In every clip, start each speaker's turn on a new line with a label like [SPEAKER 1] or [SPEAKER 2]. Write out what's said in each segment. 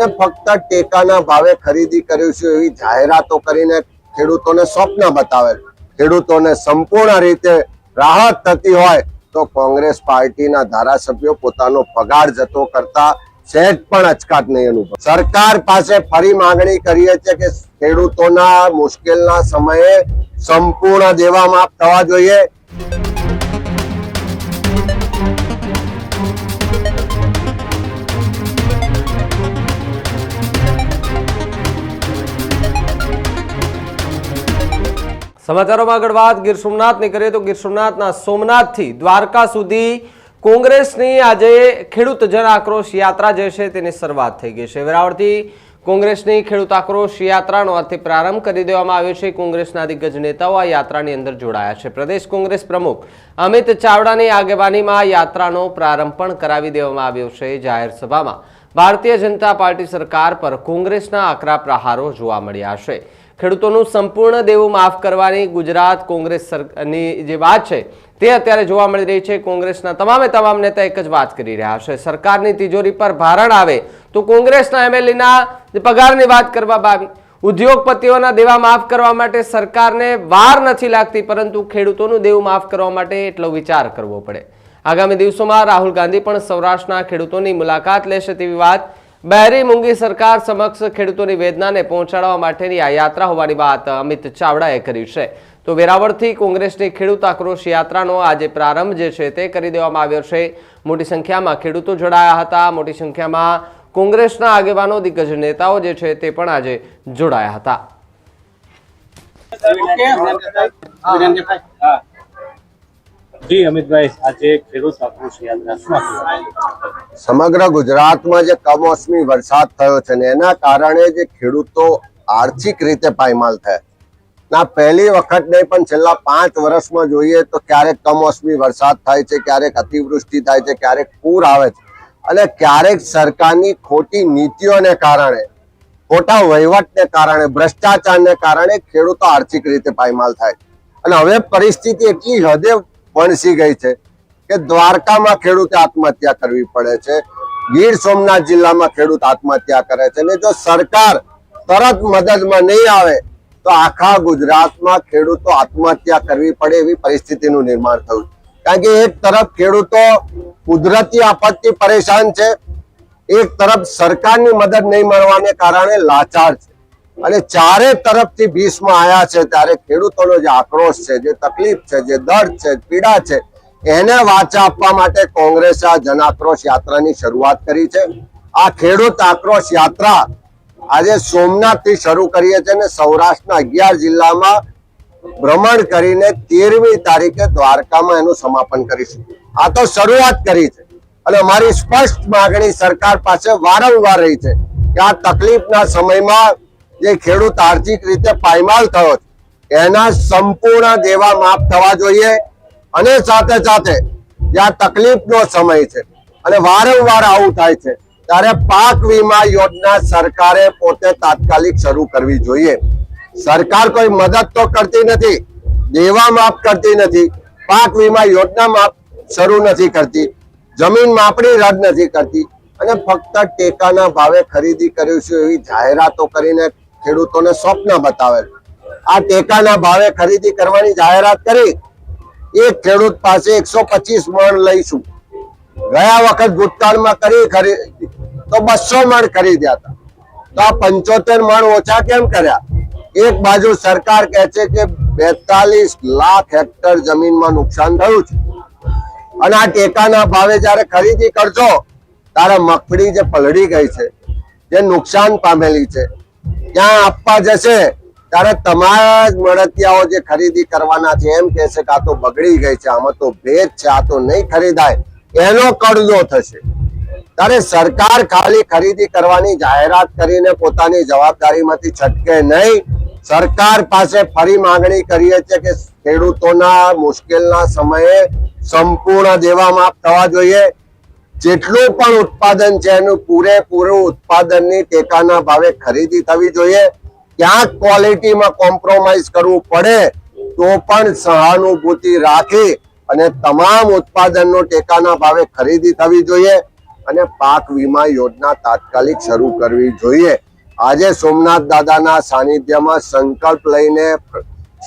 [SPEAKER 1] અને ફક્ત ટેકાના ભાવે ખરીદી કરીશું એવી જાહેરાતો કરીને ખેડૂતોને સ્વપ્ન બતાવે. ખેડૂતોને સંપૂર્ણ રીતે રાહત થતી હોય તો કોંગ્રેસ પાર્ટીના ધારાસભ્યો પોતાનો પગાર જતો કરતા સહેજ પણ અચકાત નહીં અનુભવ. સરકાર પાસે ફરી માંગણી કરીએ છીએ કે ખેડૂતોના મુશ્કેલના સમયે સંપૂર્ણ દેવા માફ થવા જોઈએ.
[SPEAKER 2] સમાચારોમાં આગળ વાત ગીર સોમનાથની કરીએ તો ગીર સોમનાથના સોમનાથથી દ્વારકા સુધી કોંગ્રેસની આજે ખેડૂત જન આક્રોશ યાત્રા જે છે તેની શરૂઆત થઈ ગઈ છે. વેરાવળથી કોંગ્રેસની ખેડૂત આક્રોશ યાત્રાનો આજથી પ્રારંભ કરી દેવામાં આવ્યો છે. કોંગ્રેસના દિગ્ગજ નેતાઓ આ યાત્રાની અંદર જોડાયા છે. પ્રદેશ કોંગ્રેસ પ્રમુખ અમિત ચાવડાની આગેવાનીમાં યાત્રાનો પ્રારંભ પણ કરાવી દેવામાં આવ્યો છે. જાહેર સભામાં ભારતીય જનતા પાર્ટી સરકાર પર કોંગ્રેસના આકરા પ્રહારો જોવા મળ્યા છે. ખેડૂતોનું સંપૂર્ણ દેવું માફ કરવાની ગુજરાત કોંગ્રેસની જે વાત છે તે અત્યારે જોવા મળી રહી છે. કોંગ્રેસના તમામ નેતા એક જ વાત કરી રહ્યા છે. સરકારની તિજોરી પર ભારણ આવે તો કોંગ્રેસના એમએલએના પગારની વાત કરવામાં આવી. ઉદ્યોગપતિઓના દેવા માફ કરવા માટે સરકારને વાર નથી લાગતી, પરંતુ ખેડૂતોનું દેવું માફ કરવા માટે એટલો વિચાર કરવો પડે. આગામી દિવસોમાં રાહુલ ગાંધી પણ સૌરાષ્ટ્રના ખેડૂતોની મુલાકાત લેશે તેવી વાત બહેરી મૂંગી સરકાર સમક્ષ ખેડૂતોની વેદનાને પહોંચાડવા માટેની આ યાત્રા હોવાની વાત અમિત ચાવડાએ કરી છે. તો વેરાવળથી કોંગ્રેસની ખેડૂત આક્રોશ યાત્રાનો આજે પ્રારંભ જે છે તે કરી દેવામાં આવ્યો છે. મોટી સંખ્યામાં ખેડૂતો જોડાયા હતા. મોટી સંખ્યામાં કોંગ્રેસના આગેવાનો દિગ્ગજ નેતાઓ જે છે તે પણ આજે જોડાયા હતા.
[SPEAKER 3] જી અમિતભાઈ, આજે ખેડૂત આક્રોશ યાત્રા શું હતી?
[SPEAKER 1] સમગ્ર ગુજરાતમાં જે કમોસમી વરસાદ થયો છે ને એના કારણે જે ખેડૂતો આર્થિક રીતે પાયમાલ થયા ના પહેલી વખત નહીં પણ છેલ્લા 5 વર્ષમાં જોઈએ તો ક્યારેક કમોસમી વરસાદ થાય છે, ક્યારેક અતિવૃષ્ટિ થાય છે, ક્યારેક પૂર આવે છે અને ક્યારેક સરકારની ખોટી નીતિઓને કારણે, ખોટા વહીવટને કારણે, ભ્રષ્ટાચારને કારણે ખેડૂતો આર્થિક રીતે પાયમાલ થાય. અને હવે પરિસ્થિતિ એટલી હદે વણસી ગઈ છે કે દ્વારકામાં ખેડૂતે આત્મહત્યા કરવી પડે છે, ગીર સોમનાથ જિલ્લામાં ખેડૂત આત્મહત્યા કરે છે. અને જો સરકાર તરત મદદમાં નહીં આવે તો આખા ગુજરાતમાં ખેડૂતો આત્મહત્યા કરવી પડે એવી પરિસ્થિતિનું નિર્માણ થયું. કારણ કે એક તરફ ખેડૂતો કુદરતી આપત્તિ પરેશાન છે, એક તરફ સરકારની મદદ નહીં મળવાને કારણે લાચાર છે અને ચારે તરફથી ભીષમાં આવ્યા છે. ત્યારે ખેડૂતોનો જે આક્રોશ છે, જે તકલીફ છે, જે દર્દ છે, પીડા છે, એને વાચા આપવા માટે કોંગ્રેસે આ જન આક્રોશ યાત્રાની શરૂઆત કરી છે. આ ખેડૂત આક્રોશ યાત્રા આજે સોમનાથ થી શરૂ કરીએ છીએ અને સૌરાષ્ટ્રના 11 જિલ્લામાં ભ્રમણ કરીને 13મી તારીખે દ્વારકામાં એનું સમાપન કરીશું. આ તો શરૂઆત કરી છે અને અમારી સ્પષ્ટ માંગણી સરકાર પાસે વારંવાર રહી છે કે આ તકલીફના સમયમાં જે ખેડૂત આર્થિક રીતે પાયમાલ થયો છે એના સંપૂર્ણ દેવા માફ થવા જોઈએ. અને સાથે સાથે જે આ તકલીફનો સમય છે અને વારંવાર આવું થાય છે ત્યારે પાક વીમા યોજના સરકારે પોતે તાત્કાલિક શરૂ કરવી જોઈએ. સરકાર કોઈ મદદ તો કરતી નથી, દેવા માફ કરતી નથી, પાક વીમા યોજના માફ શરૂ નથી કરતી, જમીન માપણી રદ નથી કરતી અને ફક્ત ટેકાના ભાવે ખરીદી કરીશું એવી જાહેરાતો કરીને ખેડૂતોને સ્વપ્ન બતાવે. આ ટેકાના ભાવે ખરીદી કરવાની જાહેરાત કરી, એક ખેડૂત પાસે 125 મણ લઈશું, ગયા વખત ભૂતકાળમાં કરી તો 200 મણ ખરીદ્યા હતા, તો આ 75 મણ ઓછા કેમ કર્યા? એક બાજુ સરકાર કહે છે કે 42 લાખ હેક્ટર જમીનમાં નુકસાન થયું છે અને આ ટેકાના ભાવે જયારે ખરીદી કરશો ત્યારે મગફળી જે પલળી ગઈ છે, જે નુકસાન પામેલી છે, ત્યાં આપવા જશે ત્યારે તમારા જ મળતિયાઓ જે ખરીદી કરવાના છે એમ કહેશે કે આ તો બગડી ગઈ છે, આમાં તો ભેજ છે, આ તો નહીં ખરીદાય, એનો કડદો થશે. ત્યારે સરકાર ખાલી ખરીદી કરવાની જાહેરાત કરીને પોતાની જવાબદારીમાંથી છટકે નહીં. સરકાર પાસે ફરી માંગણી કરીએ છીએ કે ખેડૂતોના મુશ્કેલના સમયે સંપૂર્ણ દેવા માફ થવા જોઈએ. જેટલું પણ ઉત્પાદન છે એનું પૂરેપૂરું ઉત્પાદનની ટેકાના ભાવે ખરીદી થવી જોઈએ. ક્યાંક ક્વોલિટીમાં કોમ્પ્રોમાઇઝ કરવું પડે તો પણ સહાનુભૂતિ રાખી અને તમામ ઉત્પાદનનો ટેકાના ભાવે ખરીદી થવી જોઈએ. અને પાક વીમા યોજના તાત્કાલિક શરૂ કરવી જોઈએ. આજે સોમનાથ દાદાના સાનિધ્યમાં સંકલ્પ લઈને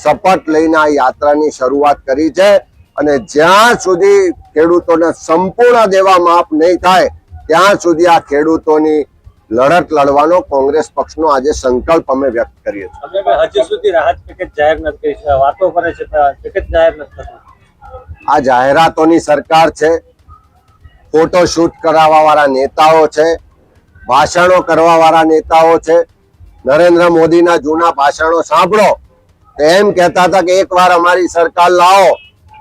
[SPEAKER 1] શપથ લઈને આ યાત્રાની શરૂઆત કરી છે અને જ્યાં સુધી ખેડૂતોને સંપૂર્ણ દેવા માફ નહીં થાય ત્યાં સુધી આ ખેડૂતોની લડત લડવાનો કોંગ્રેસ પક્ષનો આજે સંકલ્પ અમે વ્યક્ત કરીએ છીએ.
[SPEAKER 3] અમે હજી સુધી રાહત પેકેજ જાહેર નથી કરી છે, વાતો કરે છે પેકેજ જાહેર નથી થતું.
[SPEAKER 1] આ જાહેરાતોની સરકાર છે, ફોટોશૂટ કરાવવા વાળા નેતાઓ છે, ભાષણો કરવા વાળા નેતાઓ છે. નરેન્દ્ર મોદીના જૂના ભાષણો સાંભળો તો એમ કહેતા હતા કે એકવાર અમારી સરકાર લાવો,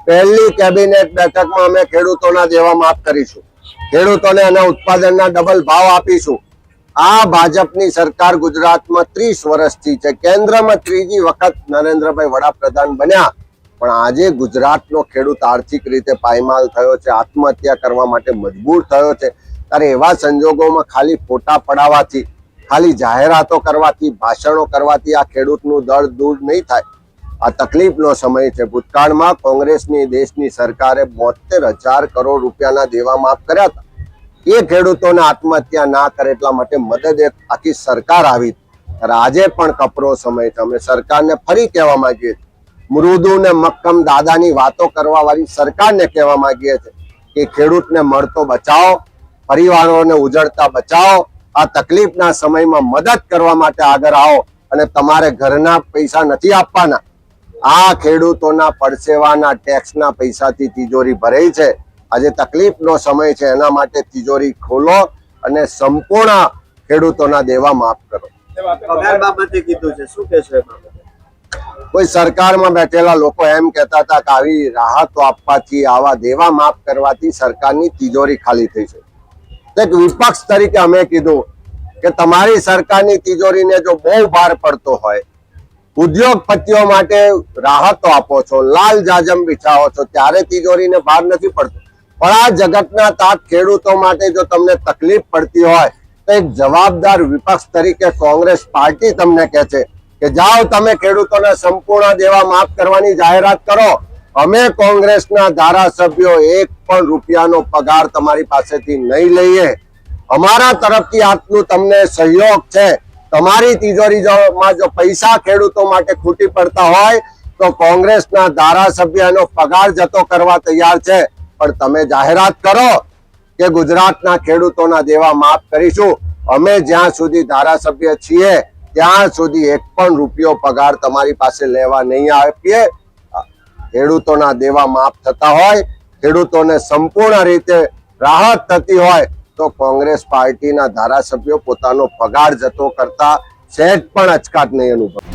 [SPEAKER 1] પહેલી કેબિનેટ બેઠકમાં અમે ખેડૂતોના દેવા માફ કરીશું, ખેડૂતોને અને ઉત્પાદનના ડબલ ભાવ આપીશું. આ ભાજપની સરકાર ગુજરાતમાં 30 વર્ષથી છે, કેન્દ્રમાં ત્રીજી વખત નરેન્દ્રભાઈ વડાપ્રધાન બન્યા, પણ આજે ગુજરાતનો ખેડૂત આર્થિક રીતે પાયમાલ થયો છે, આત્મહત્યા કરવા માટે મજબૂર થયો છે. ત્યારે એવા સંજોગોમાં ખાલી ફોટા પડાવવાથી, ખાલી જાહેરાતો કરવાથી, ભાષણો કરવાથી આ ખેડૂતનું દર્દ દૂર નહીં થાય. આ તકલીફનો સમય છે. ભૂતકાળમાં કોંગ્રેસની દેશની સરકારે 72,000 કરોડ રૂપિયાના દેવા માફ કર્યા હતા. એ ખેડૂતોને આત્મહત્યા ના કરે એટલા માટે મદદ એક આખી સરકાર આવી. આજે પણ કપરો સમય છે. અમે સરકારને ફરી કહેવા માંગીએ છીએ, મૃદુ ને મક્કમ દાદાની વાતો કરવા વાળી સરકારને કહેવા માંગીએ છીએ કે ખેડૂતને મળતો બચાવો, પરિવારોને ઉજળતા બચાવો. આ તકલીફના સમયમાં મદદ કરવા માટે આગળ આવો અને તમારે ઘરના પૈસા નથી આપવાના. આ ખેડૂતોના પરસેવાના ટેક્સના પૈસાથી તિજોરી ભરાઈ છે. આજે તકલીફનો સમય છે, એના માટે તિજોરી ખોલો અને સંપૂર્ણ ખેડૂતોના દેવા માફ કરો.
[SPEAKER 4] પગાર બાબતે કીધું છે, શું કહેશો એ બાબતે?
[SPEAKER 1] કોઈ સરકારમાં બેઠેલા લોકો એમ કહેતા હતા કે આવી રાહતો આપવાથી, આવા દેવા માફ કરવાથી સરકારની તિજોરી ખાલી થઈ છે. એક વિપક્ષ તરીકે અમે કીધું કે તમારી સરકારની તિજોરીને જો બહુ ભાર પડતો હોય, ઉદ્યોગપતિઓ માટે રાહતો આપો છો, લાલ જાજમ બિછાવો છો, ત્યારે તિજોરીને ભાર નથી પડતો. પણ આ જગતના તાત ખેડૂતો માટે જો તમને તકલીફ પડતી હોય તો એક જવાબદાર વિપક્ષ તરીકે કોંગ્રેસ પાર્ટી તમને કહે છે કે જાઓ તમે ખેડૂતોને સંપૂર્ણ દેવા માફ કરવાની જાહેરાત કરો. અમે કોંગ્રેસના ધારાસભ્યો 1 પણ રૂપિયાનો પગાર તમારી પાસેથી નહીં લઈએ. અમારા તરફથી આટલું તમને સહયોગ છે. તમારી તિજોરીમાં જો પૈસા ખેડૂતો માટે ખૂટી પડતા હોય તો કોંગ્રેસના ધારાસભ્યનો પગાર જતો કરવા તૈયાર છે. પણ તમે જાહેરાત કરો કે ગુજરાતના ખેડૂતોના દેવા માફ કરીશું. અમે જ્યાં સુધી ધારાસભ્ય છીએ ત્યાં સુધી 1 પણ રૂપિયો પગાર તમારી પાસે લેવા નહીં આપીએ. ખેડૂતોના દેવા માફ થતા હોય, ખેડૂતોને સંપૂર્ણ રીતે રાહત થતી હોય તો કોંગ્રેસ પાર્ટીના ધારાસભ્યો પોતાનો પગાર જતો કરતા સહેજ પણ અચકાટ નહીં અનુભવ.